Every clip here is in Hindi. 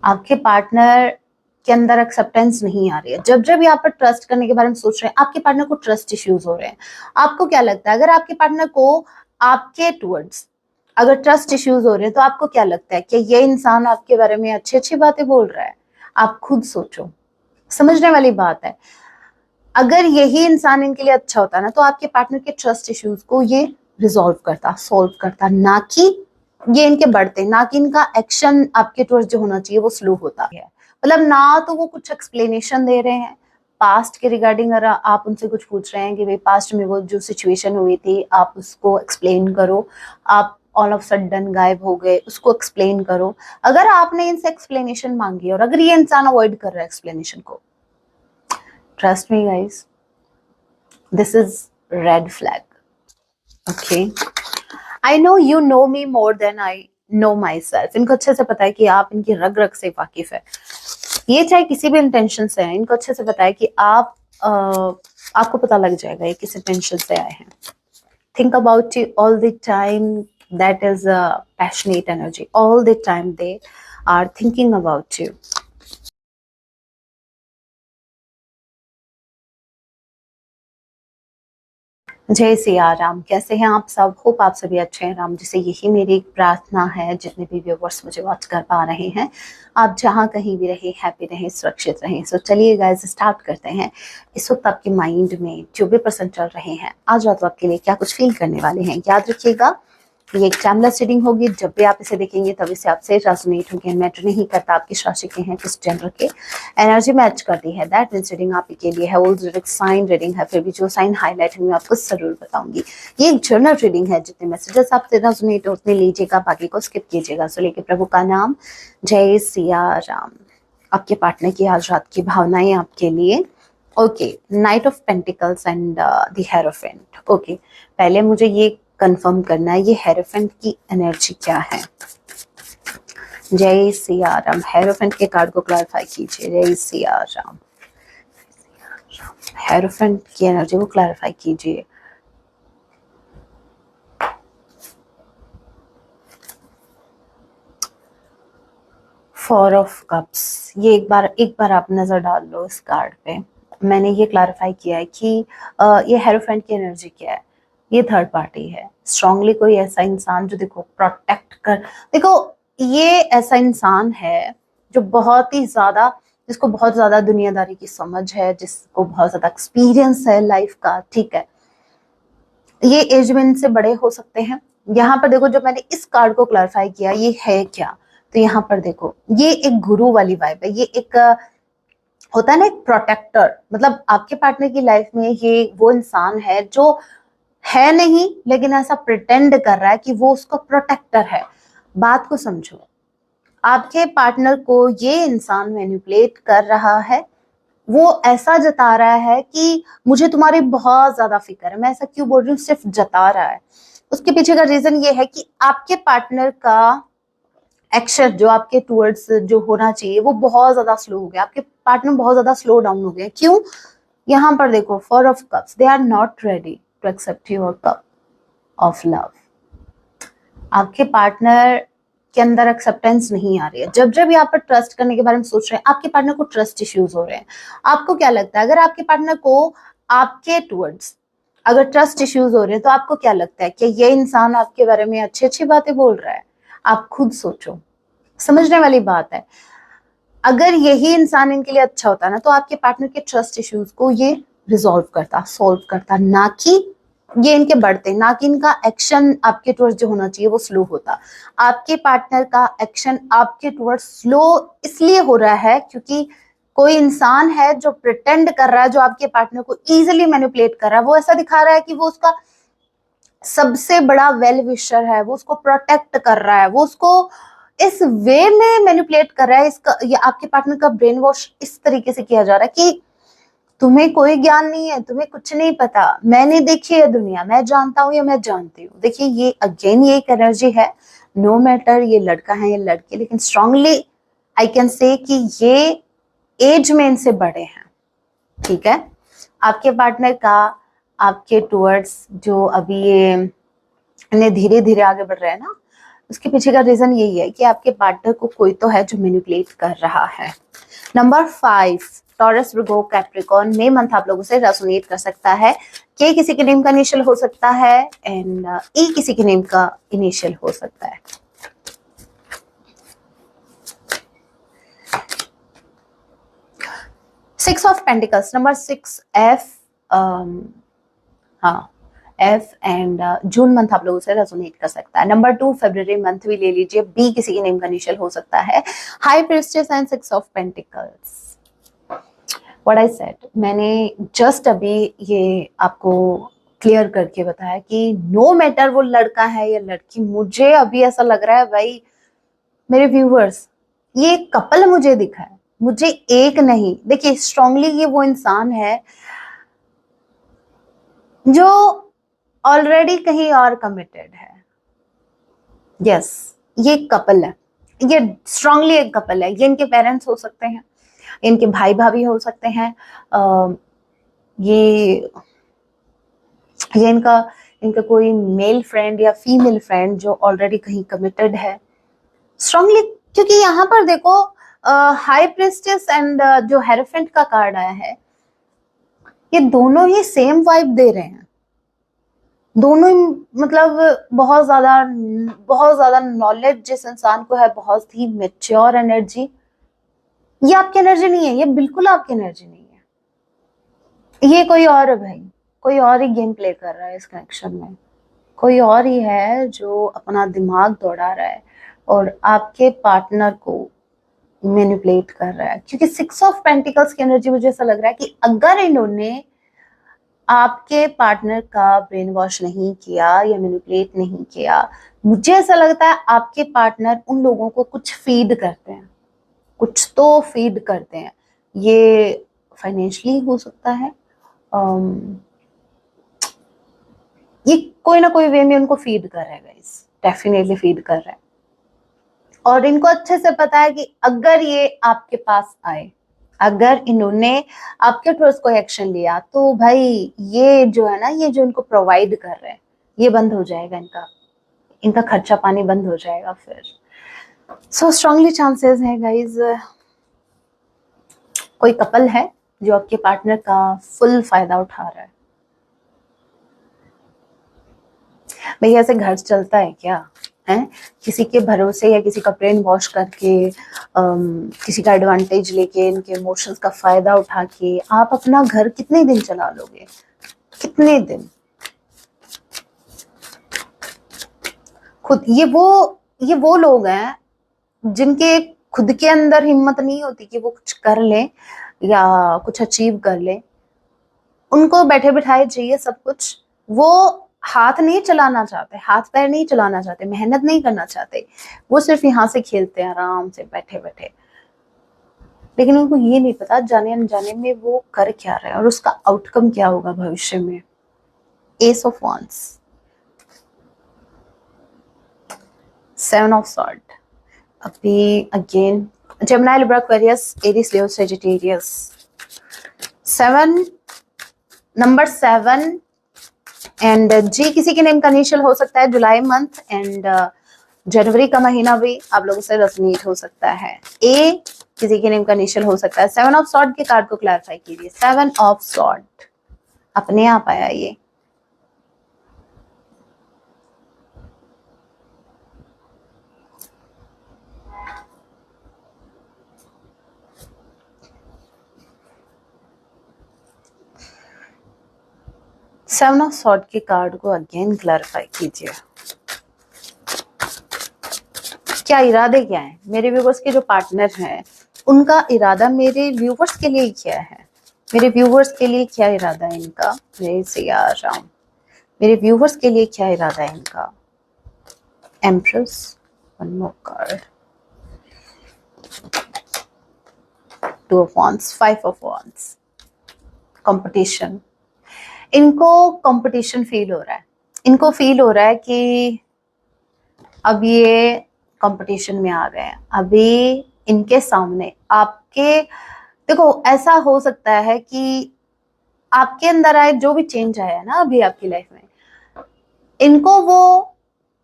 आपके पार्टनर के अंदर एक्सेप्टेंस नहीं आ रही है। जब जब यहाँ पर ट्रस्ट करने के बारे में सोच रहे हैं, आपके पार्टनर को ट्रस्ट इश्यूज हो रहे हैं। आपको क्या लगता है, अगर आपके पार्टनर को आपके टुवर्ड्स अगर ट्रस्ट इश्यूज हो रहे हैं, तो आपको क्या लगता है कि ये इंसान आपके बारे में अच्छी अच्छी बातें बोल रहा है? आप खुद सोचो, समझने वाली बात है। अगर यही इंसान इनके लिए अच्छा होता ना, तो आपके पार्टनर के ट्रस्ट इश्यूज को ये रिजॉल्व करता, सोल्व करता, ना कि ये इनके बढ़ते, ना कि इनका एक्शन आपके टुवर्ड्स जो होना चाहिए वो स्लो होता है। मतलब ना तो वो कुछ एक्सप्लेनेशन दे रहे हैं पास्ट के रिगार्डिंग, अगर आप उनसे कुछ पूछ रहे हैं कि भाई पास्ट में वो जो सिचुएशन हुई थी आप उसको एक्सप्लेन करो, आप ऑल ऑफ सडन गायब हो गए, उसको एक्सप्लेन करो। अगर आपने इनसे एक्सप्लेनेशन मांगी और अगर ये इंसान अवॉइड कर रहा है एक्सप्लेनेशन को, trust me guys, this is red flag. Okay, I know you know me more than I know my self. इनको अच्छे से पता है कि आप इनकी रग रग से वाकिफ है। ये चाहे किसी भी इंटेंशन से है, इनको अच्छे से पता है कि आपको पता लग जाएगा ये किस इंटेंशन से आए हैं। Think about you all the time, that is a passionate energy. All the time they are thinking about you. जय सिया राम, कैसे हैं आप सब? होप आप सभी अच्छे हैं। राम जी से यही मेरी एक प्रार्थना है, जितने भी व्यूअर्स मुझे वॉच कर पा रहे हैं, आप जहां कहीं भी रहे हैप्पी रहें, सुरक्षित रहें। सो चलिए गाइस स्टार्ट करते हैं। इस वक्त आपके माइंड में जो भी पर्सन चल रहे हैं, आज रात आपके लिए क्या कुछ फील करने वाले हैं, याद रखिएगा ये एक टाइमलेस रीडिंग होगी। जब भी आप इसे देखेंगे तब इसे आपसे रेजोनेट होंगे। मैटर नहीं करता आप किस राशि के हैं, किस जेंडर के, एनर्जी मैच करती है, दैट मींस रीडिंग आपके लिए है। वो डायरेक्ट साइन रीडिंग है, फिर भी जो साइन हाईलाइट है मैं आपको जरूर बताऊंगी। ये एक जर्नल रीडिंग है, जितने मैसेजेस आपसे रेजोनेट हो उतने लीजिएगा, बाकी को स्किप कीजिएगा। सो लेके प्रभु का नाम, जय सिया राम। आपके पार्टनर की आज रात की भावनाएं आपके लिए। Okay, night of pentacles and the hierophant. Okay, पहले मुझे ये कंफर्म करना है, ये हेरोफेंट की एनर्जी क्या है? जय सिया राम। हेरोफेंट के कार्ड को क्लैरिफाई कीजिए। जय सिया राम। हेरोफेंट की एनर्जी को क्लैरिफाई कीजिए। Four of cups. ये एक बार आप नजर डाल लो इस कार्ड पे। मैंने ये क्लैरिफाई किया है कि ये हेरोफेंट की एनर्जी क्या है। ये थर्ड पार्टी है, स्ट्रांगली कोई ऐसा इंसान जो देखो प्रोटेक्ट कर, देखो ये ऐसा इंसान है जो बहुत ही ज्यादा, जिसको बहुत ज्यादा दुनियादारी की समझ है, जिसको बहुत ज्यादा एक्सपीरियंस है लाइफ का, ठीक है। ये एज में इनसे बड़े हो सकते हैं। यहाँ पर देखो, जब मैंने इस कार्ड को क्लैरिफाई किया ये है क्या, तो यहाँ पर देखो ये एक गुरु वाली वाइब है। ये एक होता है ना एक प्रोटेक्टर, मतलब आपके पार्टनर की लाइफ में ये वो इंसान है जो है नहीं, लेकिन ऐसा प्रिटेंड कर रहा है कि वो उसका प्रोटेक्टर है। बात को समझो, आपके पार्टनर को ये इंसान मैनिपुलेट कर रहा है। वो ऐसा जता रहा है कि मुझे तुम्हारी बहुत ज्यादा फिक्र है। मैं ऐसा क्यों बोल रही हूँ, सिर्फ जता रहा है। उसके पीछे का रीजन ये है कि आपके पार्टनर का एक्शन जो आपके टुवर्ड्स जो होना चाहिए वो बहुत ज्यादा स्लो हो गया। आपके पार्टनर बहुत ज्यादा स्लो डाउन हो गए। क्यों? यहाँ पर देखो, four of cups, they are not ready to accept your cup of love. आपके पार्टनर के अंदर एक्सेप्टेंस नहीं आ रही है। जब जब यहाँ पर ट्रस्ट करने के बारे में सोच रहे हैं, आपके पार्टनर को ट्रस्ट इश्यूज हो रहे हैं। आपको क्या लगता है, अगर आपके पार्टनर को आपके टुवर्ड्स अगर ट्रस्ट इश्यूज हो रहे हैं, तो आपको क्या लगता है कि ये इंसान आपके बारे में अच्छी अच्छी बातें बोल रहा है? आप खुद सोचो, समझने वाली बात है। अगर यही इंसान इनके लिए अच्छा होता ना, तो आपके पार्टनर के ट्रस्ट इश्यूज को ये रिजॉल्व करता, सोल्व करता, ना कि ये इनके बढ़ते, ना कि इनका एक्शन आपके टुवर्ड्स जो होना चाहिए वो स्लो होता। आपके पार्टनर का एक्शन आपके टुवर्ड्स स्लो इसलिए हो रहा है क्योंकि कोई इंसान है जो प्रिटेंड कर रहा है, जो आपके पार्टनर को इजिली मैनिपुलेट कर रहा है। वो ऐसा दिखा रहा है कि वो उसका सबसे बड़ा वेल विशर है, वो उसको प्रोटेक्ट कर रहा है, वो उसको इस वे में मैनिपुलेट कर रहा है। इसका ये आपके पार्टनर का ब्रेन वॉश इस तरीके से किया जा रहा है कि तुम्हें कोई ज्ञान नहीं है, तुम्हें कुछ नहीं पता, मैंने देखी है दुनिया, मैं जानता हूँ या मैं जानती हूँ। देखिए ये अगेन ये एक एनर्जी है, नो मैटर ये लड़का है या लड़की, लेकिन स्ट्रांगली आई कैन से कि ये एज में इनसे बड़े हैं, ठीक है। आपके पार्टनर का आपके टुवर्ड्स जो अभी ये धीरे धीरे आगे बढ़ रहे हैं ना, उसके पीछे का रीजन यही है कि आपके पार्टनर को कोई तो है जो मैनिपुलेट कर रहा है। नंबर 5, टॉरस, वर्गो, कैप्रिकॉर्न, मई मंथ आप लोगों से रेजोनेट कर सकता है। के किसी के नेम का इनिशियल हो सकता है एंड ई किसी के नेम का इनिशियल हो सकता है। Six of pentacles, number 6, F, हाँ एफ एंड जून मंथ आप लोगों से रेजोनेट कर सकता है। नंबर 2, फरवरी मंथ भी ले लीजिए, बी किसी के नेम का इनिशियल हो सकता है। High priestess and 6 of pentacles. What I said, मैंने जस्ट अभी ये आपको क्लियर करके बताया कि नो मैटर वो लड़का है या लड़की, मुझे अभी ऐसा लग रहा है भाई मेरे व्यूवर्स, ये कपल मुझे दिखा है, मुझे एक नहीं। देखिए स्ट्रांगली ये वो इंसान है जो ऑलरेडी कहीं और कमिटेड है। यस, ये कपल है, ये स्ट्रांगली एक कपल है। ये इनके पेरेंट्स हो सकते हैं, इनके भाई भाभी हो सकते हैं, ये इनका इनका कोई मेल फ्रेंड या फीमेल फ्रेंड जो ऑलरेडी कहीं कमिटेड है स्ट्रांगली। क्योंकि यहाँ पर देखो हाई प्रिस्टेस एंड जो हेरोफेंट का कार्ड आया है, ये दोनों ही सेम वाइब दे रहे हैं। दोनों ही मतलब बहुत ज्यादा नॉलेज जिस इंसान को है, बहुत ही मेच्योर एनर्जी। ये आपकी एनर्जी नहीं है, ये बिल्कुल आपकी एनर्जी नहीं है। ये कोई और है भाई, कोई और ही गेम प्ले कर रहा है इस कनेक्शन में। कोई और ही है जो अपना दिमाग दौड़ा रहा है और आपके पार्टनर को मैनिपुलेट कर रहा है। क्योंकि 6 ऑफ पेंटिकल्स की एनर्जी मुझे ऐसा लग रहा है कि अगर इन्होंने आपके पार्टनर का ब्रेन वॉश नहीं किया या मैनिपुलेट नहीं किया, मुझे ऐसा लगता है आपके पार्टनर उन लोगों को कुछ फीड करते हैं, कुछ तो फीड करते हैं। ये फाइनेंशियली हो सकता है, ये कोई ना कोई वे में उनको फीड कर रहा है गाइस, डेफिनेटली फीड कर रहा है। और इनको अच्छे से पता है कि अगर ये आपके पास आए, अगर इन्होंने आपके टुवर्ड्स कोई एक्शन लिया तो भाई ये जो है ना, ये जो इनको प्रोवाइड कर रहे हैं, ये बंद हो जाएगा, इनका इनका खर्चा पानी बंद हो जाएगा फिर। सो स्ट्रांगली चांसेस है गाइज, कोई कपल है जो आपके पार्टनर का फुल फायदा उठा रहा है। भैया ऐसे घर चलता है क्या है? किसी के भरोसे या किसी का ब्रेन वॉश करके, किसी का एडवांटेज लेके, इनके इमोशंस का फायदा उठा के आप अपना घर कितने दिन चला लोगे? कितने दिन? खुद ये वो लोग हैं जिनके खुद के अंदर हिम्मत नहीं होती कि वो कुछ कर ले या कुछ अचीव कर ले। उनको बैठे बिठाए चाहिए सब कुछ। वो हाथ नहीं चलाना चाहते, हाथ पैर नहीं चलाना चाहते, मेहनत नहीं करना चाहते, वो सिर्फ यहाँ से खेलते हैं आराम से बैठे बैठे। लेकिन उनको ये नहीं पता जाने अनजाने में वो कर क्या रहे हैं और उसका आउटकम क्या होगा भविष्य में। Ace of wands, 7 of sword, अभी again Gemini, Libra, Aquarius, Aries, Leo, Sagittarius. 7, number 7 and G किसी के नेम का इनिशियल हो सकता है। जुलाई मंथ एंड जनवरी का महीना भी आप लोगों से रेजोनेट हो सकता है। ए किसी के नेम का इनिशियल हो सकता है। 7 ऑफ सॉर्ड के कार्ड को क्लैरिफाई कीजिए। 7 ऑफ सॉर्ड अपने आप आया ये। सेवन ऑफ सॉर्ड के कार्ड को अगेन क्लैरिफाई कीजिए। क्या इरादे क्या है मेरे व्यूवर्स के जो पार्टनर हैं, उनका इरादा मेरे व्यूवर्स के लिए क्या है? मेरे व्यूवर्स के लिए क्या इरादा है इनका? मैं इसे आ रहा हूं, मेरे व्यूवर्स के लिए क्या इरादा है इनका? Empress, one more card, 2 of wands, 5 of wands. Competition, इनको कंपटीशन फील हो रहा है। इनको फील हो रहा है कि अब ये कंपटीशन में आ गए हैं। अभी इनके सामने आपके, देखो ऐसा हो सकता है कि आपके अंदर आए जो भी चेंज आया है ना अभी आपकी लाइफ में, इनको वो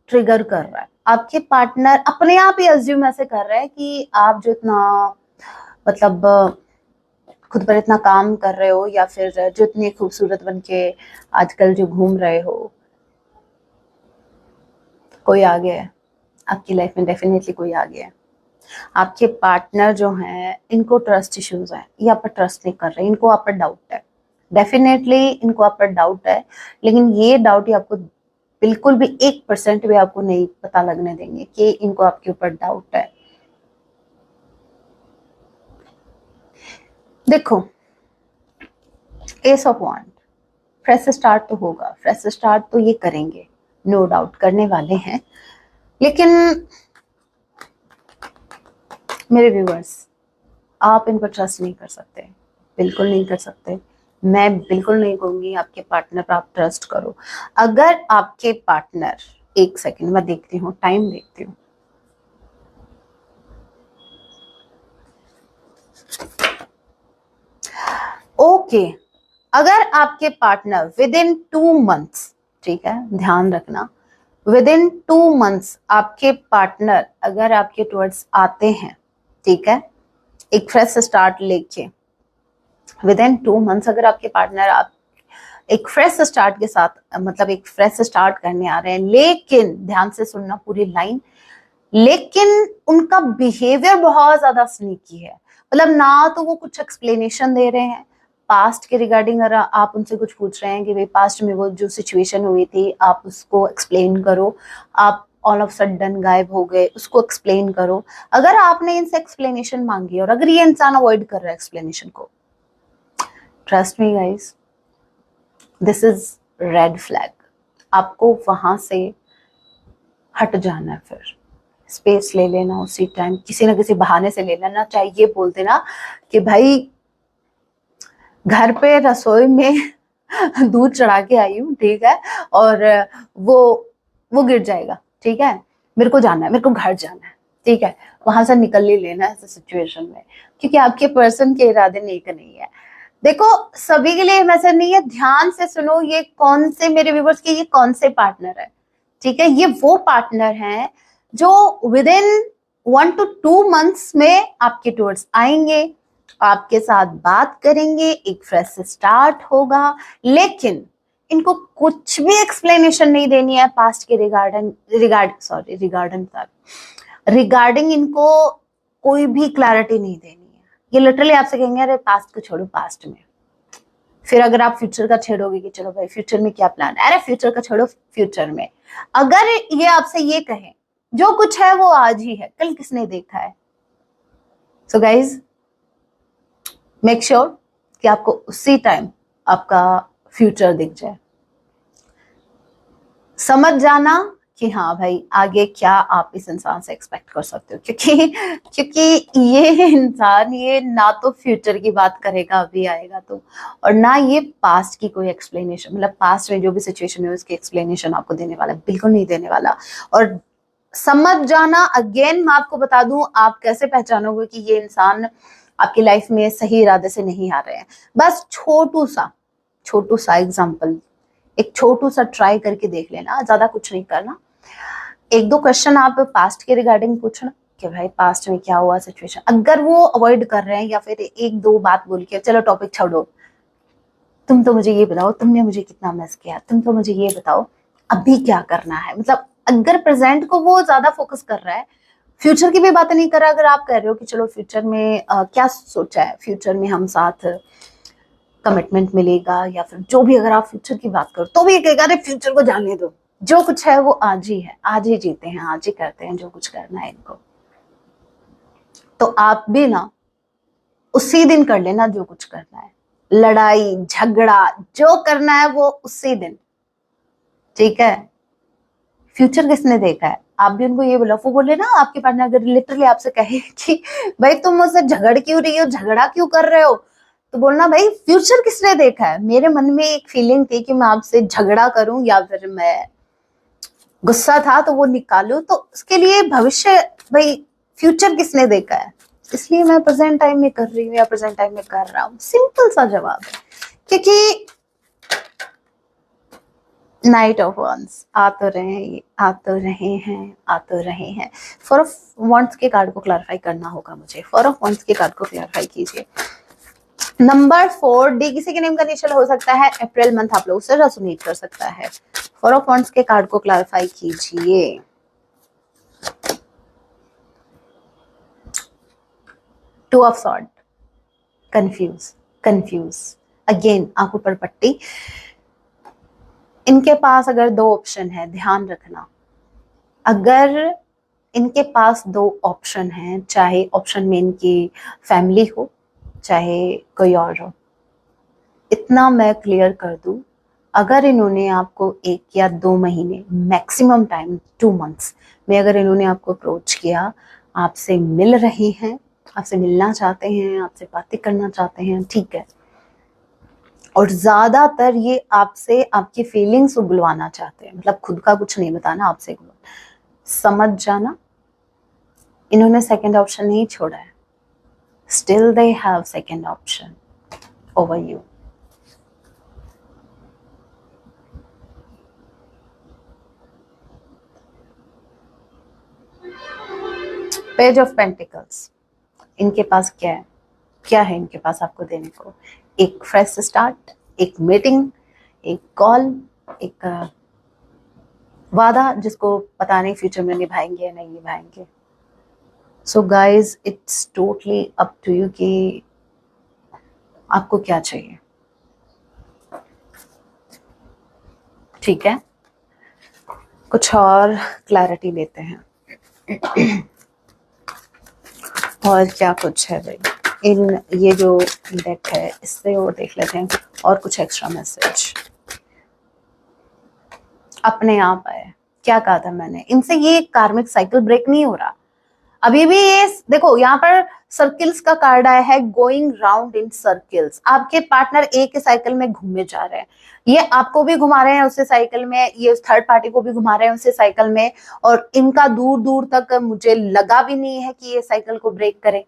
ट्रिगर कर रहा है। आपके पार्टनर अपने आप ही अज्यूम ऐसे कर रहा है कि आप जो इतना मतलब खुद पर इतना काम कर रहे हो, या फिर जो इतनी खूबसूरत बन के आजकल जो घूम रहे हो, कोई आ गया है आपकी लाइफ में, डेफिनेटली कोई आ गया है। आपके पार्टनर जो हैं इनको ट्रस्ट इश्यूज हैं, ये आप पर ट्रस्ट नहीं कर रहे, इनको आप पर डाउट है, डेफिनेटली इनको आप पर डाउट है। लेकिन ये डाउट ही आपको बिल्कुल भी 1% भी आपको नहीं पता लगने देंगे कि इनको आपके ऊपर डाउट है। देखो, एस ऑफ वांड, फ्रेश स्टार्ट तो होगा, फ्रेश स्टार्ट तो ये करेंगे, नो डाउट करने वाले हैं। लेकिन मेरे व्यूअर्स, आप इन पर ट्रस्ट नहीं कर सकते, बिल्कुल नहीं कर सकते। मैं बिल्कुल नहीं कहूंगी आपके पार्टनर पर आप ट्रस्ट करो। अगर आपके पार्टनर, एक सेकंड मैं देखती हूँ, टाइम देखती हूँ। ओके, अगर आपके पार्टनर विद इन 2 मंथ्स, ठीक है ध्यान रखना, विद इन 2 मंथ्स आपके पार्टनर अगर आपके टुवर्ड्स आते हैं, ठीक है, एक फ्रेश स्टार्ट लेके, विद इन 2 मंथ्स अगर आपके पार्टनर आप एक फ्रेश स्टार्ट के साथ, मतलब एक फ्रेश स्टार्ट करने आ रहे हैं, लेकिन ध्यान से सुनना पूरी लाइन, लेकिन उनका बिहेवियर बहुत ज्यादा स्नीकी है। मतलब ना तो वो कुछ एक्सप्लेनेशन दे रहे हैं पास्ट के रिगार्डिंग, अगर आप उनसे कुछ पूछ रहे हैं कि भाई पास्ट में वो जो सिचुएशन हुई थी आप उसको एक्सप्लेन करो, आप ऑल ऑफ सडन गायब हो गए, उसको एक्सप्लेन करो। अगर आपने इनसे एक्सप्लेनेशन मांगी और अगर ये इंसान अवॉइड कर रहा है एक्सप्लेनेशन को, trust me guys, this is red flag. आपको वहां से हट जाना है, फिर स्पेस ले लेना, उसी टाइम किसी ना किसी बहाने से ले लेना, चाहे ये बोल देना कि भाई घर पे रसोई में दूध चढ़ा के आई हूँ, ठीक है, और वो गिर जाएगा, ठीक है, मेरे को जाना है, मेरे को घर जाना है, ठीक है, वहां से निकल ही लेना ऐसे सिचुएशन में, क्योंकि आपके पर्सन के इरादे नेक नहीं है। देखो, सभी के लिए मैसेज नहीं है, ध्यान से सुनो, ये कौन से मेरे व्यूवर्स के ये कौन से पार्टनर है, ठीक है, ये वो पार्टनर हैं जो विद इन 1 to 2 मंथ्स में आपके टूवर्ड्स आएंगे, आपके साथ बात करेंगे, एक फ्रेश स्टार्ट होगा, लेकिन इनको कुछ भी एक्सप्लेनेशन नहीं देनी है पास्ट के रिगार्डिंग इनको कोई भी क्लैरिटी नहीं देनी है। ये लिटरली आपसे कहेंगे अरे पास्ट को छोड़ो, पास्ट में, फिर अगर आप फ्यूचर का छेड़ोगे कि चलो भाई फ्यूचर में क्या प्लान है, अरे फ्यूचर का छोड़ो, फ्यूचर में अगर ये आपसे ये कहें जो कुछ है वो आज ही है, कल किसने देखा है। सो गाइज, मेक श्योर कि आपको उसी टाइम आपका फ्यूचर दिख जाए, समझ जाना कि हाँ भाई आगे क्या आप इस इंसान से एक्सपेक्ट कर सकते हो, क्योंकि ये इंसान ये ना तो फ्यूचर की बात करेगा अभी आएगा तो, और ना ये पास्ट की कोई एक्सप्लेनेशन, मतलब पास्ट में जो भी सिचुएशन है उसकी एक्सप्लेनेशन आपको देने वाला, बिल्कुल नहीं देने वाला। और समझ जाना, अगेन मैं आपको बता दूं, आप कैसे पहचानोगे कि ये इंसान आपकी लाइफ में सही इरादे से नहीं आ रहे हैं। बस छोटू सा एग्जाम्पल, एक छोटू सा ट्राई करके देख लेना, ज्यादा कुछ नहीं करना, 1-2 क्वेश्चन आप पास्ट के रिगार्डिंग पूछना कि भाई पास्ट में क्या हुआ सिचुएशन, अगर वो अवॉइड कर रहे हैं या फिर 1-2 बात बोल के चलो टॉपिक छोड़ो, तुम तो मुझे ये बताओ तुमने मुझे कितना मिस किया, तुम तो मुझे ये बताओ अभी क्या करना है, मतलब अगर प्रेजेंट को वो ज्यादा फोकस कर रहा है, फ्यूचर की भी बातें नहीं कर रहा। अगर आप कह रहे हो कि चलो फ्यूचर में क्या सोचा है, फ्यूचर में हम साथ कमिटमेंट मिलेगा या फिर जो भी, अगर आप फ्यूचर की बात करो तो भी ये कहेगा अरे फ्यूचर को जाने दो, जो कुछ है वो आज ही है, आज ही जीते हैं, आज ही करते हैं जो कुछ करना है इनको। तो आप भी ना उसी दिन कर लेना जो कुछ करना है, लड़ाई झगड़ा जो करना है वो उसी दिन, ठीक है। फ्यूचर किसने देखा है, आप भी उनको ये बोलो, वो बोले ना आपके पार्टनर अगर लिटरली आपसे कहे कि भाई तुम मुझसे झगड़ क्यों रही हो, झगड़ा क्यों कर रहे हो, तो बोलना भाई फ्यूचर किसने देखा है, मेरे मन में एक फीलिंग थी कि मैं आपसे झगड़ा करूं या फिर मैं गुस्सा था तो वो निकालूं, तो उसके लिए भविष्य, भाई फ्यूचर किसने देखा है, इसलिए मैं प्रेजेंट टाइम में कर रही हूँ या प्रेजेंट टाइम में कर रहा हूँ, सिंपल सा जवाब है। क्योंकि नाइट ऑफ वंस आ तो रहे हैं, ये आ तो रहे हैं, आ तो रहे हैं। फोर ऑफ वंस के कार्ड को क्लैरिफाई करना होगा मुझे, फोर ऑफ वंस के कार्ड को क्लैरिफाई कीजिए। नंबर 4 डी किसी के नेम का इनिशियल हो सकता है, अप्रैल मंथ आप लोग से रेजोनेट कर सकता है। फोर ऑफ वंस के कार्ड को क्लैरिफाई कीजिए। Two of sword, confuse, confuse again, आंखों पर पट्टी। इनके पास अगर दो ऑप्शन है, ध्यान रखना, अगर इनके पास दो ऑप्शन हैं, चाहे ऑप्शन में इनकी फैमिली हो चाहे कोई और हो, इतना मैं क्लियर कर दूं, अगर इन्होंने आपको 1 या 2 महीने मैक्सिमम टाइम 2 मंथ्स में अगर इन्होंने आपको अप्रोच किया, आपसे मिल रहे हैं, आपसे मिलना चाहते हैं, आपसे बातें करना चाहते हैं, ठीक है, और ज्यादातर ये आपसे आपकी फीलिंग्स उगलवाना चाहते हैं, मतलब खुद का कुछ नहीं बताना, आपसे समझ जाना, इन्होंने सेकंड ऑप्शन नहीं छोड़ा है, still they have second option over you. Page of pentacles, इनके पास क्या है, क्या है इनके पास आपको देने को, एक फ्रेश स्टार्ट, एक मीटिंग, एक कॉल, एक वादा जिसको पता नहीं फ्यूचर में निभाएंगे या नहीं निभाएंगे। So guys it's totally up to you कि आपको क्या चाहिए, ठीक है। कुछ और क्लैरिटी लेते हैं और क्या कुछ है भाई, इन ये जो डेक है इससे और देख लेते हैं और कुछ एक्स्ट्रा मैसेज। अपने आप आए, क्या कहा था मैंने, इनसे ये कार्मिक साइकिल ब्रेक नहीं हो रहा अभी भी। ये देखो यहाँ पर सर्किल्स का कार्ड आया है, गोइंग राउंड इन सर्किल्स, आपके पार्टनर एक ही साइकिल में घूमे जा रहे हैं, ये आपको भी घुमा रहे हैं उसे साइकिल में, ये उस थर्ड पार्टी को भी घुमा रहे हैं उसे साइकिल में, और इनका दूर दूर तक मुझे लगा भी नहीं है कि ये साइकिल को ब्रेक करे।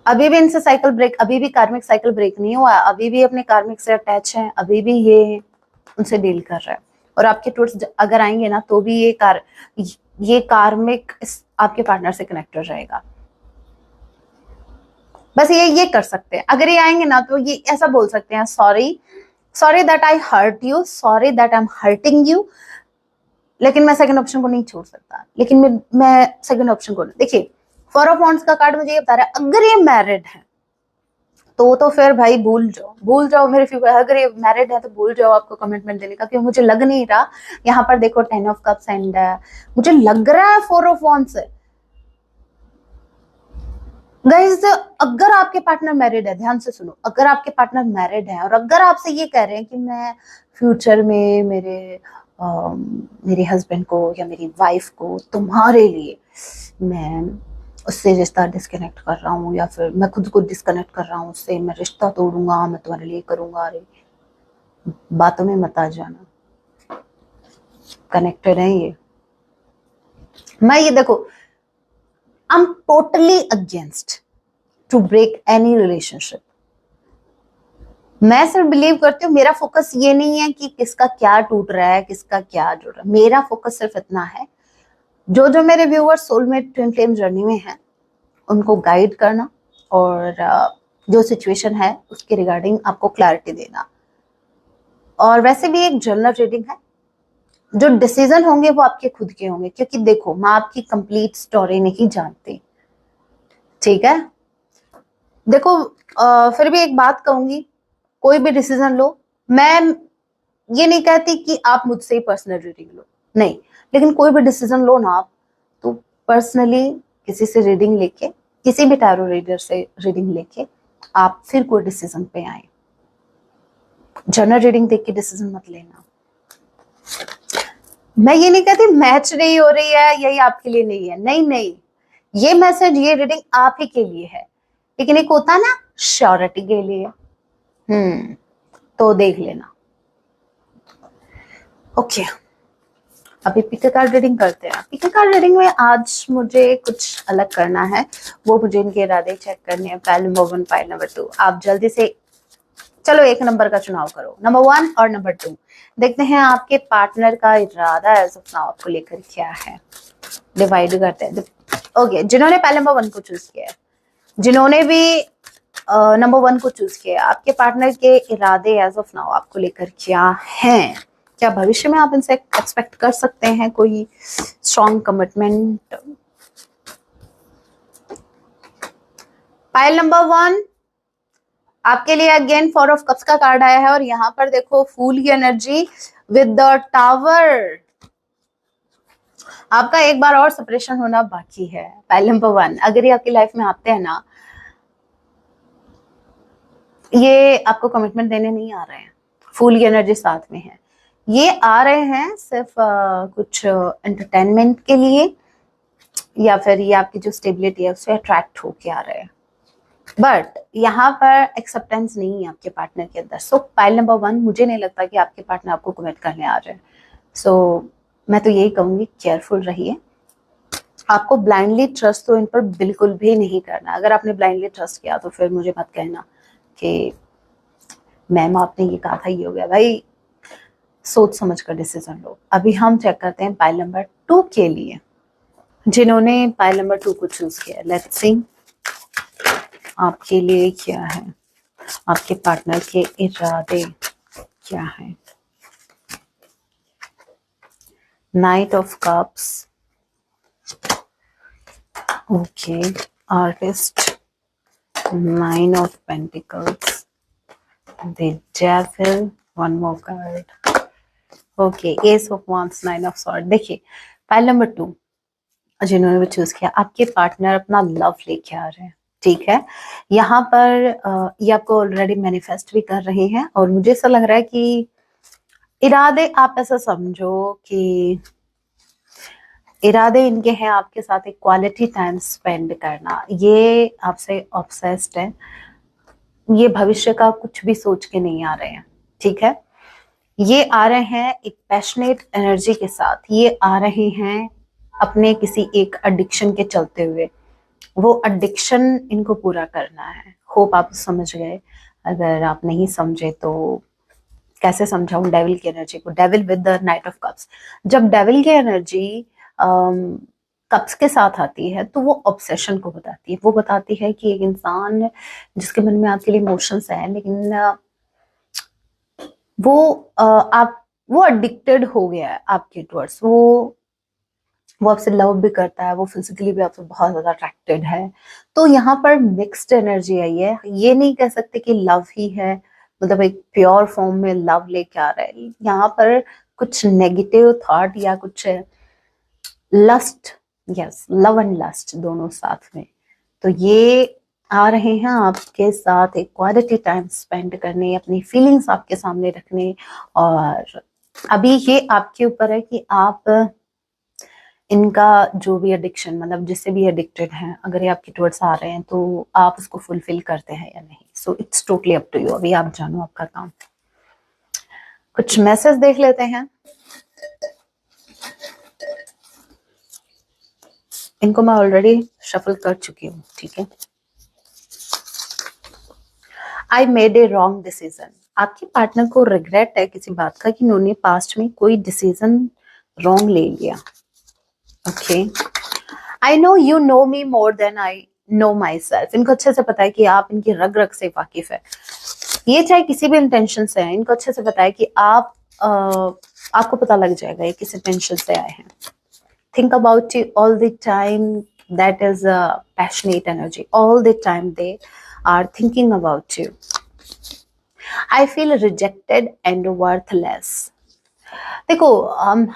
अभी भी इनसे साइकिल ब्रेक, अभी भी कार्मिक साइकिल ब्रेक नहीं हुआ, अभी भी अपने कार्मिक से अटैच है, अभी भी ये उनसे डील कर रहा है, और आपके टूर्स अगर आएंगे ना तो भी ये कार्मिक आपके पार्टनर से कनेक्टेड रहेगा। बस ये कर सकते हैं, अगर ये आएंगे ना तो ये ऐसा बोल सकते हैं, sorry, sorry that I hurt you, sorry that I am hurting you, लेकिन मैं सेकंड ऑप्शन को नहीं छोड़ सकता, लेकिन मैं सेकंड ऑप्शन को, देखिए फोर ऑफ वॉन्ड्स का कार्ड मुझे ये बता रहा है, अगर ये मैरिड है तो फिर भाई भूल जाओ, भूल जाओ मेरे फ्यू, अगर ये मैरिड है तो भूल जाओ आपको कमिटमेंट देने का, क्योंकि मुझे लग नहीं रहा। यहाँ पर देखो 10 ऑफ कप्स एंड मुझे लग रहा है 4 ऑफ वॉन्ड्स है। गाइस अगर आपके पार्टनर मैरिड है, ध्यान से सुनो, अगर आपके पार्टनर मैरिड है और अगर आपसे ये कह रहे हैं कि मैं फ्यूचर में मेरे हस्बैंड को या मेरी वाइफ को तुम्हारे लिए मैं उससे रिश्ता डिस्कनेक्ट कर रहा हूँ, या फिर मैं खुद को डिस्कनेक्ट कर रहा हूँ उससे, मैं रिश्ता तोड़ूंगा, मैं तुम्हारे लिए करूंगा, अरे बातों में मत आ जाना, कनेक्टेड है ये। मैं ये देखो, I am totally against to break any relationship. मैं सिर्फ बिलीव करती हूँ, मेरा फोकस ये नहीं है कि किसका क्या टूट रहा है, किसका क्या जुड़ रहा है, मेरा फोकस सिर्फ इतना है, जो जो मेरे viewers soulmate twin flame journey में हैं उनको गाइड करना, और जो सिचुएशन है उसके रिगार्डिंग आपको क्लैरिटी देना। और वैसे भी एक जनरल रीडिंग है, जो डिसीजन होंगे वो आपके खुद के होंगे, क्योंकि देखो मैं आपकी कंप्लीट स्टोरी नहीं जानती, ठीक है। देखो फिर भी एक बात कहूंगी, कोई भी डिसीजन लो, मैं ये नहीं कहती कि आप मुझसे ही पर्सनल रीडिंग लो, नहीं, लेकिन कोई भी डिसीजन लो ना आप, तो पर्सनली किसी से रीडिंग लेके, किसी भी टैरो रीडर से रीडिंग लेके आप फिर कोई डिसीजन पे आए। जनरल रीडिंग देख के डिसीजन मत लेना। मैं ये नहीं कहती मैच नहीं हो रही है, यही आपके लिए नहीं है, नहीं नहीं, ये मैसेज, ये रीडिंग आप ही के लिए है, लेकिन एक होता है ना श्योरिटी के लिए, तो देख लेना। ओके अभी पिक कार्ड रीडिंग करते हैं। पिक कार्ड रीडिंग में आज मुझे कुछ अलग करना है, वो मुझे इनके इरादे चेक करने हैं, पाइल नंबर 1, पाइल नंबर 2। आप जल्दी से चलो एक नंबर का चुनाव करो, नंबर 1 और नंबर 2। देखते हैं आपके पार्टनर का इरादा एज ऑफ नाउ आपको लेकर क्या है। डिवाइड करते हैं। ओके, जिन्होंने पहले नंबर 1 को चूज किया है, जिन्होंने भी नंबर 1 को चूज किया, आपके पार्टनर के इरादे एज ऑफ नाउ आपको लेकर क्या हैं? क्या भविष्य में आप इनसे एक्सपेक्ट कर सकते हैं कोई स्ट्रॉन्ग कमिटमेंट? पाइल नंबर 1 आपके लिए अगेन 4 ऑफ कप्स का कार्ड आया है और यहाँ पर देखो फूल की एनर्जी विद द टावर। आपका एक बार और सेपरेशन होना बाकी है। पाइल नंबर 1 अगर ये आपकी लाइफ में आते हैं ना, ये आपको कमिटमेंट देने नहीं आ रहे हैं, फूल की एनर्जी साथ में है। ये आ रहे हैं सिर्फ कुछ एंटरटेनमेंट के लिए, या फिर ये आपकी जो स्टेबिलिटी है उससे अट्रैक्ट होके आ रहे हैं, बट यहाँ पर एक्सेप्टेंस नहीं है आपके पार्टनर के अंदर। सो पाइल नंबर 1 मुझे नहीं लगता कि आपके पार्टनर आपको कमिट करने आ रहे हैं। सो मैं तो यही कहूंगी, केयरफुल रहिए। आपको ब्लाइंडली ट्रस्ट तो इन पर बिल्कुल भी नहीं करना। अगर आपने ब्लाइंडली ट्रस्ट किया तो फिर मुझे मत कहना कि मैम आपने ये कहा था ये हो गया। भाई सोच समझ कर डिसीजन लो। अभी हम चेक करते हैं पाइल नंबर 2 के लिए, जिन्होंने पाइल नंबर 2 को चूज किया। लेट्स सी आपके लिए क्या है, आपके पार्टनर के इरादे क्या है। Night of cups, okay, artist, 9 of pentacles, the devil, one more card, okay, S of wands, 9 of sword. देखिए फाइल नंबर 2 जिन्होंने भी चूज किया, आपके पार्टनर अपना लव लेके आ रहे हैं, ठीक है। यहाँ पर ये आपको ऑलरेडी मैनिफेस्ट भी कर रहे हैं और मुझे ऐसा लग रहा है कि इरादे, आप ऐसा समझो कि इरादे इनके हैं आपके साथ एक क्वालिटी टाइम स्पेंड करना। ये आपसे ऑब्सेस्ड है, ये भविष्य का कुछ भी सोच के नहीं आ रहे हैं, ठीक है। ये आ रहे हैं एक पैशनेट एनर्जी के साथ, ये आ रहे हैं अपने किसी एक एडिक्शन के चलते हुए। वो एडिक्शन इनको पूरा करना है। होप आप समझ गए। अगर आप नहीं समझे तो कैसे समझाऊं डेविल की एनर्जी को। Devil with the night of cups, जब डेविल की एनर्जी कप्स के साथ आती है तो वो ऑब्सेशन को बताती है। वो बताती है कि एक इंसान जिसके मन में आपके लिए इमोशंस है, लेकिन वो एडिक्टेड हो गया है आपके टुवर्ड्स। वो आपसे लव भी करता है, वो फिजिकली भी आपसे बहुत ज्यादा अट्रैक्टेड है। तो यहाँ पर मिक्स्ड एनर्जी आई है। ये नहीं कह सकते कि लव ही है, मतलब एक प्योर फॉर्म में लव लेके आ रहा है। यहाँ पर कुछ नेगेटिव थॉट या कुछ lust, yes, love and lust दोनों साथ में। तो ये आ रहे हैं आपके साथ एक क्वालिटी टाइम स्पेंड करने, अपनी फीलिंग्स आपके सामने रखने। और अभी ये आपके ऊपर है कि आप इनका जो भी एडिक्शन, मतलब जिससे भी एडिक्टेड हैं, अगर ये आपके टुवर्ड्स आ रहे हैं तो आप उसको फुलफिल करते हैं या नहीं। So it's totally up to you. अभी आप जानो आपका काम। कुछ मैसेज देख लेते हैं। इनको मैं ऑलरेडी शफल कर चुकी हूँ, ठीक है। I made a wrong decision. आपके पार्टनर को रिग्रेट है किसी बात का कि उन्होंने पास्ट में कोई डिसीजन रॉन्ग ले लिया। Okay, I know you know me more than I know my self. इनको अच्छे से पता है कि आप इनकी रग रग से वाकिफ है। ये चाहे किसी भी इंटेंशन से है, इनको अच्छे से पता है कि आपको पता लग जाएगा ये किस इंटेंशन से आए हैं। Think about you all the time. That is a passionate energy. All the time they are thinking about you. I feel rejected and worthless. देखो,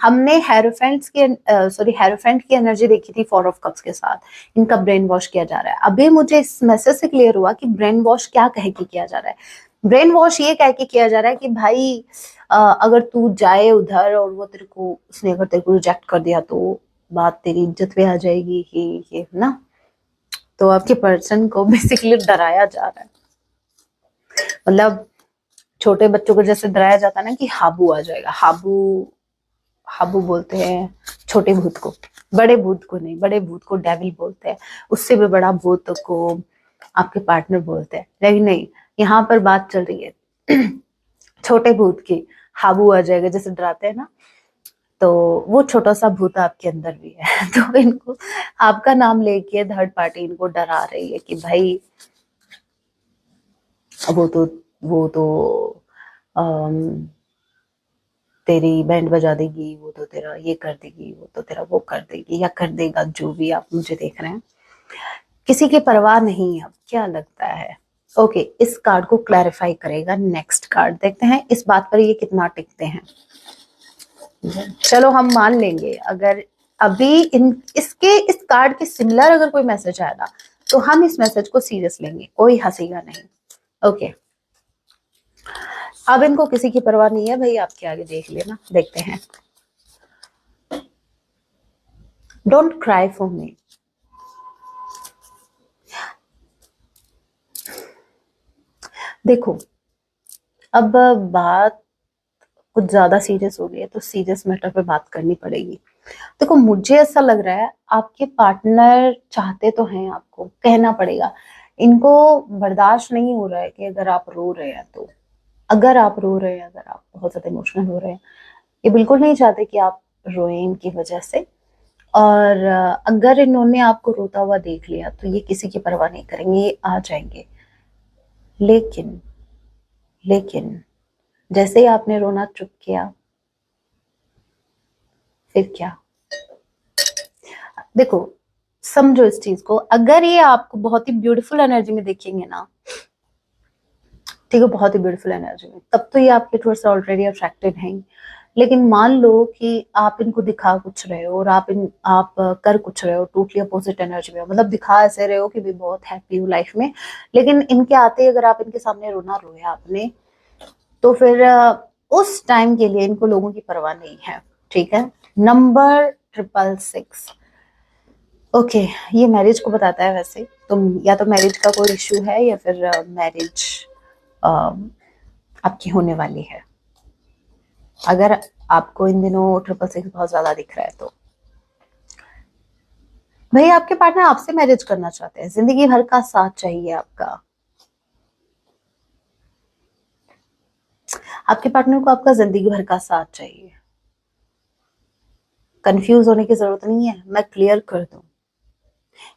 हमने हेरोफेंट की एनर्जी देखी थी 4 ऑफ कप्स के साथ। इनका ब्रेन वॉश किया जा रहा है। अभी मुझे इस मैसेज से क्लियर हुआ कि ब्रेन वॉश क्या कह के किया जा रहा है। ब्रेन वॉश ये कह के किया जा रहा है कि भाई अगर तू जाए उधर और वो उसने अगर तेरे को रिजेक्ट कर दिया तो बात तेरी इज्जत पे आ जाएगी, ये ना। तो आपके पर्सन को बेसिकली डराया जा रहा है। मतलब छोटे बच्चों को जैसे डराया जाता है ना कि हाबू आ जाएगा। हाबू बोलते हैं छोटे भूत को, बड़े भूत को नहीं। बड़े भूत को डेविल बोलते हैं, उससे भी बड़ा भूत को आपके पार्टनर बोलते हैं। लेकिन नहीं, यहाँ पर बात चल रही है छोटे भूत की हाबू आ जाएगा, जैसे डराते हैं ना, तो वो छोटा सा भूत आपके अंदर भी है। तो इनको आपका नाम लेके थर्ड पार्टी इनको डरा रही है कि भाई वो तो वो तो अम, तेरी बैंड बजा देगी, वो तो तेरा ये कर देगी, वो तो तेरा वो कर देगी या कर देगा, जो भी आप मुझे देख रहे हैं। किसी की परवाह नहीं है। अब क्या लगता है? ओके, इस कार्ड को क्लैरिफाई करेगा नेक्स्ट कार्ड। देखते हैं इस बात पर ये कितना टिकते हैं। चलो हम मान लेंगे, अगर अभी इस कार्ड के सिमिलर अगर कोई मैसेज आएगा तो हम इस मैसेज को सीरियस लेंगे, कोई हंसेगा नहीं। ओके, अब इनको किसी की परवाह नहीं है भाई, आपके आगे देख लेना। देखते हैं। Don't cry for me. देखो, अब बात कुछ ज्यादा सीरियस हो गई है, तो सीरियस मैटर पे बात करनी पड़ेगी। देखो, मुझे ऐसा लग रहा है आपके पार्टनर चाहते तो हैं आपको, कहना पड़ेगा। इनको बर्दाश्त नहीं हो रहा है कि अगर आप रो रहे हैं तो, अगर आप रो रहे हैं, अगर आप बहुत ज्यादा इमोशनल हो रहे हैं, ये बिल्कुल नहीं चाहते कि आप रोएं इनकी वजह से। और अगर इन्होंने आपको रोता हुआ देख लिया तो ये किसी की परवाह नहीं करेंगे, ये आ जाएंगे। लेकिन लेकिन जैसे ही आपने रोना चुप किया, फिर क्या? देखो, समझो इस चीज को। अगर ये आपको बहुत ही ब्यूटीफुल एनर्जी में देखेंगे ना, ठीक है, बहुत ही ब्यूटीफुल एनर्जी में, तब तो ये आपके टुवर्ड्स ऑलरेडी अट्रैक्टेड हैं। लेकिन मान लो कि आप इनको दिखा कुछ रहे हो और आप कर कुछ रहे हो, टोटली अपोजिट एनर्जी में हो, मतलब दिखा ऐसे रहे हो कि भी बहुत हैप्पी हो लाइफ में, लेकिन इनके आते ही अगर आप इनके सामने रोना रोया आपने, तो फिर उस टाइम के लिए इनको लोगों की परवाह नहीं है। ठीक है, नंबर 666। ओके, ये मैरिज को बताता है। वैसे तो या तो मैरिज का कोई इशू है या फिर मैरिज आपकी होने वाली है। अगर आपको इन दिनों 666 बहुत ज्यादा दिख रहा है तो भाई आपके पार्टनर आपसे मैरिज करना चाहते हैं, जिंदगी भर का साथ चाहिए आपका। आपके पार्टनर को आपका जिंदगी भर का साथ चाहिए। कंफ्यूज होने की जरूरत नहीं है, मैं क्लियर कर दूं।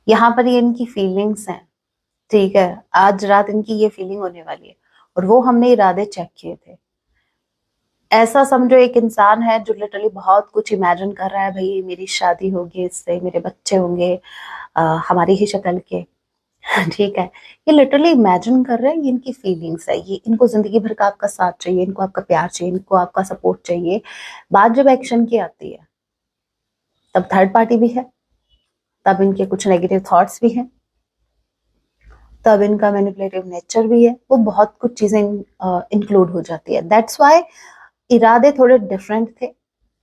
यहाँ पर ये इनकी फीलिंग्स हैं, ठीक है, आज रात इनकी ये फीलिंग होने वाली है, और वो हमने इरादे चेक किए थे। ऐसा समझो एक इंसान है जो लिटरली बहुत कुछ इमेजिन कर रहा है, भाई मेरी शादी होगी इससे, मेरे बच्चे होंगे हमारी ही शक्ल के। ठीक है, ये लिटरली इमेजिन कर रहे हैं, ये इनकी फीलिंग्स है, ये इनको जिंदगी भर का आपका साथ चाहिए, इनको आपका प्यार चाहिए, इनको आपका सपोर्ट चाहिए। बात जब एक्शन की आती है, तब थर्ड पार्टी भी है, तब इनके कुछ नेगेटिव थॉट्स भी हैं, तब इनका मैनिपुलेटिव नेचर भी है, वो बहुत कुछ चीजें इंक्लूड हो जाती है। दैट्स वाई इरादे थोड़े डिफरेंट थे,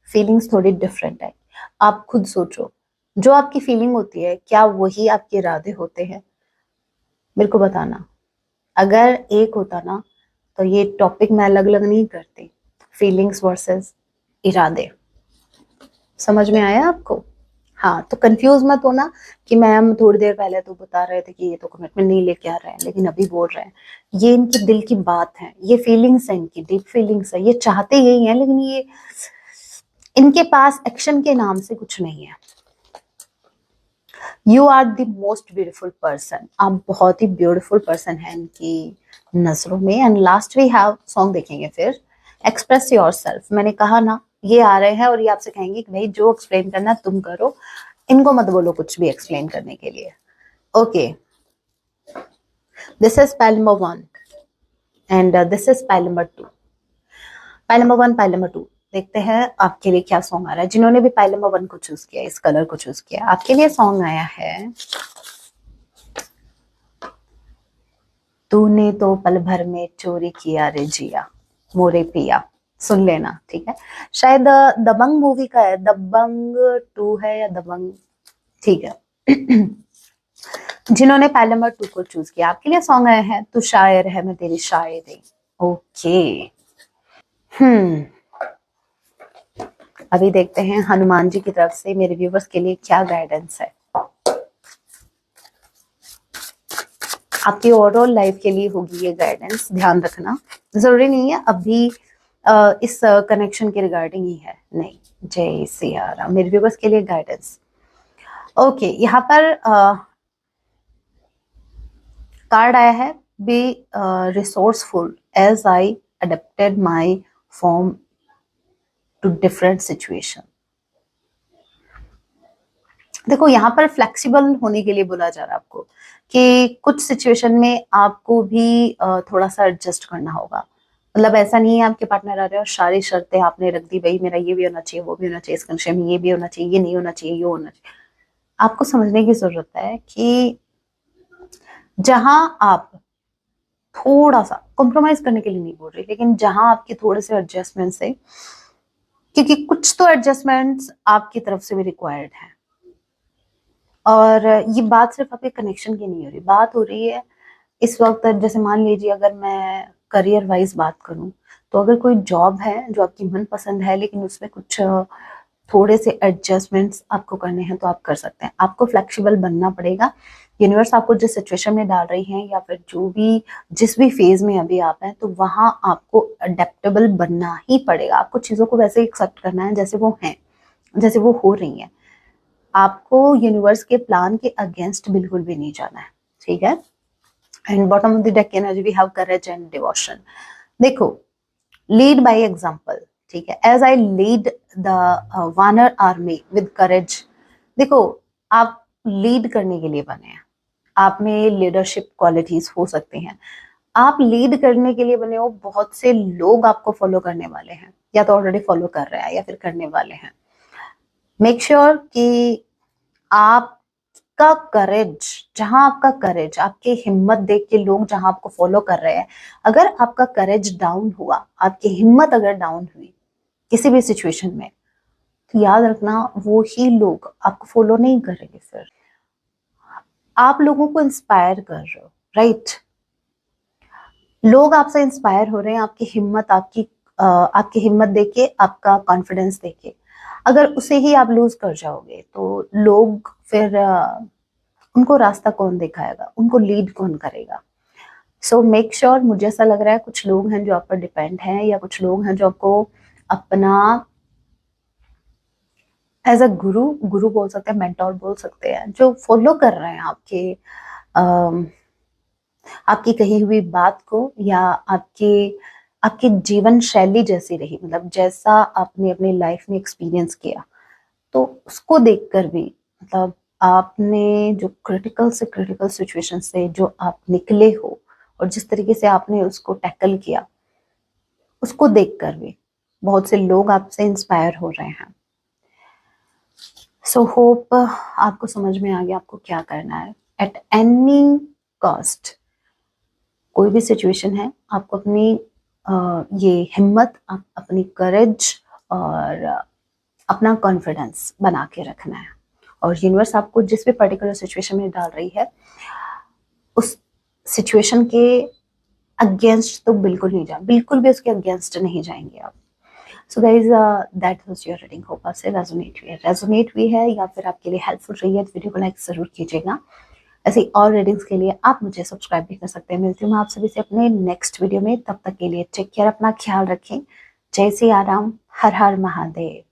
फीलिंग्स थोड़ी डिफरेंट है। आप खुद सोचो, जो आपकी फीलिंग होती है क्या वही आपके इरादे होते हैं? मेरे को बताना। अगर एक होता ना तो ये टॉपिक मैं अलग अलग नहीं करती। फीलिंग्स वर्सेस इरादे। समझ में आया आपको? हाँ, तो कंफ्यूज मत होना कि मैम थोड़ी देर पहले तो बता रहे थे कि ये तो कमिटमेंट नहीं लेके आ रहे हैं, लेकिन अभी बोल रहे हैं। ये इनकी दिल की बात है, ये फीलिंग्स है, इनकी डीप फीलिंग्स है, ये चाहते यही है, लेकिन ये इनके पास एक्शन के नाम से कुछ नहीं है। You are the most beautiful person. आप बहुत ही ब्यूटिफुल पर्सन है इनकी नजरों में। And last we have song देखेंगे फिर, एक्सप्रेस योर सेल्फ। मैंने कहा ना, ये आ रहे हैं और ये आपसे कहेंगे कि भाई जो एक्सप्लेन करना तुम करो, इनको मत बोलो कुछ भी एक्सप्लेन करने के लिए। Okay, this is pile number 1 and this is pile number 2। Pile number 1, pile number 2। देखते हैं आपके लिए क्या सॉन्ग आ रहा है। जिन्होंने भी पाइल नंबर 1 को चूज किया, इस कलर को चूज किया, आपके लिए सॉन्ग आया है, तूने तो पल भर में चोरी किया रे जिया मोरे पिया। सुन लेना, ठीक है। शायद दबंग मूवी का है, दबंग 2 है या दबंग, ठीक है। जिन्होंने पहले नंबर 2 को चूज किया, आपके लिए सॉन्ग आया है, तू शायर है मैं तेरी शायरी। ओके, हम्म, अभी देखते हैं हनुमान जी की तरफ से मेरे व्यूवर्स के लिए क्या गाइडेंस है। आपकी ओवरऑल लाइफ के लिए होगी ये गाइडेंस, ध्यान रखना। जरूरी नहीं है अभी इस कनेक्शन के रिगार्डिंग ही है, नहीं। जय सिया राम, मेरे व्यूअर्स के लिए गाइडेंस। ओके, यहाँ पर कार्ड आया है, be resourceful as I adapted my form to different situation. देखो यहाँ पर फ्लेक्सिबल होने के लिए बोला जा रहा है आपको कि कुछ सिचुएशन में आपको भी थोड़ा सा एडजस्ट करना होगा। मतलब ऐसा नहीं है आपके पार्टनर आ रहे और सारी शर्तें आपने रख दी, भाई मेरा ये भी होना चाहिए, वो भी होना चाहिए, इस कंडीशन में ये भी होना चाहिए, ये नहीं होना चाहिए, ये होना चाहिए। आपको समझने की जरूरत है कि जहां आप थोड़ा सा कॉम्प्रोमाइज करने के लिए नहीं बोल रही, लेकिन जहां आपके थोड़े से एडजस्टमेंट से, क्योंकि कुछ तो एडजस्टमेंट्स आपकी तरफ से भी रिक्वायर्ड है। और ये बात सिर्फ आपके कनेक्शन की नहीं हो रही, बात हो रही है इस वक्त। जैसे मान लीजिए अगर मैं करियर वाइज बात करूं, तो अगर कोई जॉब है जो आपकी मनपसंद है लेकिन उसमें कुछ थोड़े से एडजस्टमेंट्स आपको करने हैं तो आप कर सकते हैं। आपको फ्लेक्सिबल बनना पड़ेगा। यूनिवर्स आपको जिस सिचुएशन में डाल रही है या फिर जो भी जिस भी फेज में अभी आप हैं, तो वहां आपको अडेप्टेबल बनना ही पड़ेगा। आपको चीजों को वैसे एक्सेप्ट करना है जैसे वो हैं, जैसे वो हो रही हैं। आपको यूनिवर्स के प्लान के अगेंस्ट बिल्कुल भी नहीं जाना है, ठीक है। And bottom of the deck energy we have courage and devotion. देखो, लीड बाय एग्जांपल, ठीक है। एज आई लीड द वानर आर्मी विद करेज। देखो, आप लीड करने के लिए बने हैं, आप में लीडरशिप क्वालिटीज हो सकती हैं, आप लीड करने के लिए बने हो। बहुत से लोग आपको फॉलो करने वाले हैं, या तो ऑलरेडी फॉलो कर रहे हैं या फिर करने वाले हैं। मेक श्योर कि आपका करेज, जहां आपका करेज, आपकी हिम्मत देख के लोग जहां आपको फॉलो कर रहे हैं, अगर आपका करेज डाउन हुआ, आपकी हिम्मत अगर डाउन हुई किसी भी सिचुएशन में, तो याद रखना वो ही लोग आपको फॉलो नहीं करेंगे। फिर आप लोगों को इंस्पायर कर रहे हो, राइट। लोग आपसे इंस्पायर हो रहे हैं, आपकी हिम्मत, आपकी हिम्मत देके, आपका कॉन्फिडेंस देके। अगर उसे ही आप लूज कर जाओगे तो लोग फिर उनको रास्ता कौन दिखाएगा, उनको लीड कौन करेगा। सो मेक श्योर, मुझे ऐसा लग रहा है कुछ लोग हैं जो आप पर डिपेंड हैं, या कुछ लोग हैं जो आपको अपना एज अ गुरु बोल सकते हैं, मेंटोर बोल सकते हैं, जो फॉलो कर रहे हैं आपकी कही हुई बात को, या आपकी जीवन शैली जैसी रही, मतलब जैसा आपने अपनी लाइफ में एक्सपीरियंस किया, तो उसको देखकर भी, मतलब आपने जो क्रिटिकल से क्रिटिकल सिचुएशन से जो आप निकले हो और जिस तरीके से आपने उसको टैकल किया, उसको देखकर भी बहुत से लोग आपसे इंस्पायर हो रहे हैं। सो होप आपको समझ में आ गया आपको क्या करना है। एट एनी कॉस्ट, कोई भी सिचुएशन है, आपको अपनी ये हिम्मत, अपनी करेज और अपना कॉन्फिडेंस बना के रखना है। और यूनिवर्स आपको जिस भी पर्टिकुलर सिचुएशन में डाल रही है, उस सिचुएशन के अगेंस्ट तो बिल्कुल नहीं बिल्कुल भी उसके अगेंस्ट नहीं जाएंगे आप। So guys, that was your reading. Hope आपसे रेजोनेट हुई है या फिर आपके लिए हेल्पफुल रही है, तो वीडियो को लाइक जरूर कीजिएगा। ऐसे और रीडिंग्स के लिए आप मुझे सब्सक्राइब भी कर सकते हैं। मिलती हूँ मैं आप सभी से अपने नेक्स्ट वीडियो में, तब तक के लिए टेक केयर, अपना ख्याल रखें। जय सिया राम, हर हर महादेव।